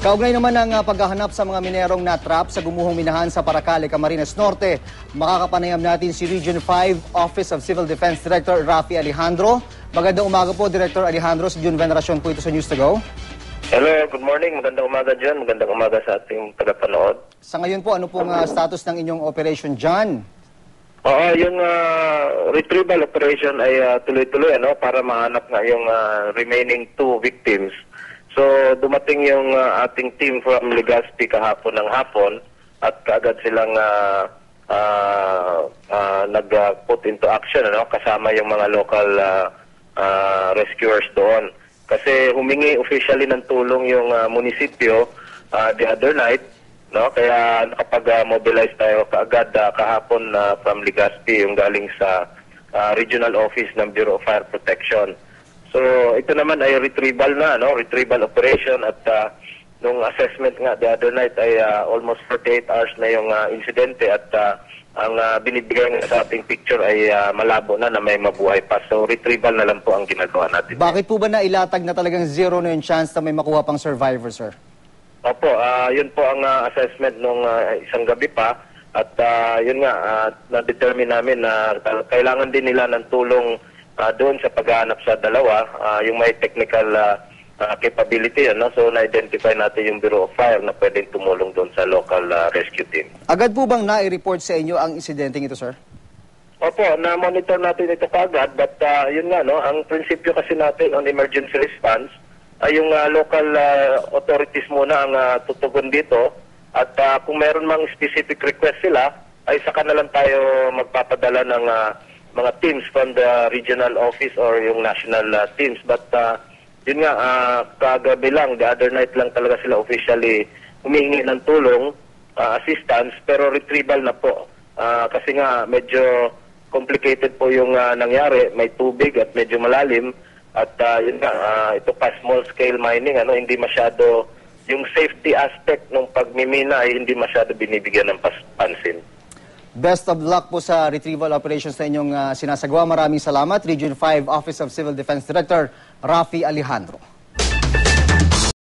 Kaugnay naman ng paghahanap sa mga minerong na-trap sa gumuhong minahan sa Paracale, Camarines Norte, makakapanayam natin si Region 5 Office of Civil Defense Director Rafi Alejandro. Magandang umaga po, Director Alejandro. Si June Veneracion po ito sa News to Go. Hello, good morning. Magandang umaga dyan. Magandang umaga sa ating tagapanood. Sa ngayon po, ano pong status ng inyong operation dyan? Oo, yung retrieval operation ay tuloy-tuloy para mahanap nga yung remaining 2 victims. So, dumating yung ating team from Legazpi kahapon ng hapon at kaagad silang nag-put into action kasama yung mga local rescuers doon. Kasi humingi officially ng tulong yung munisipyo the other night, kaya nakapag-mobilize tayo kaagad kahapon from Legazpi, yung galing sa regional office ng Bureau of Fire Protection. So ito naman ay retrieval retrieval operation at nung assessment nga the other night ay almost 48 hours na yung insidente at ang binibigay nga sa ating picture ay malabo na may mabuhay pa. So retrieval na lang po ang ginagawa natin. Bakit po ba nailatag na talagang zero na yung chance na may makuha pang survivor, sir? Opo, yun po ang assessment nung isang gabi pa at yun nga, na-determine namin na kailangan din nila ng tulong doon sa paghahanap sa dalawa, yung may technical capability, so na-identify natin yung Bureau of Fire na pwedeng tumulong doon sa local rescue team. Agad po bang nai-report sa inyo ang insidenteng ito, sir? Opo, na-monitor natin ito kagad, but yun nga, ang prinsipyo kasi natin on emergency response ay yung local authorities muna ang tutugon dito at kung meron mang specific request sila, ay saka na lang tayo magpapadala ng mga teams from the regional office or yung national teams. But yun nga, kagabi lang, the other night lang talaga sila officially humihingi ng tulong, assistance, pero retrieval na po. Kasi nga, medyo complicated po yung nangyari. May tubig at medyo malalim. At yun nga, ito pa small scale mining, hindi masyado, yung safety aspect ng pagmimina ay hindi masyado binibigyan ng pansin. Best of luck po sa retrieval operations na inyong sinasagawa. Maraming salamat. Region 5 Office of Civil Defense Director Rafi Alejandro.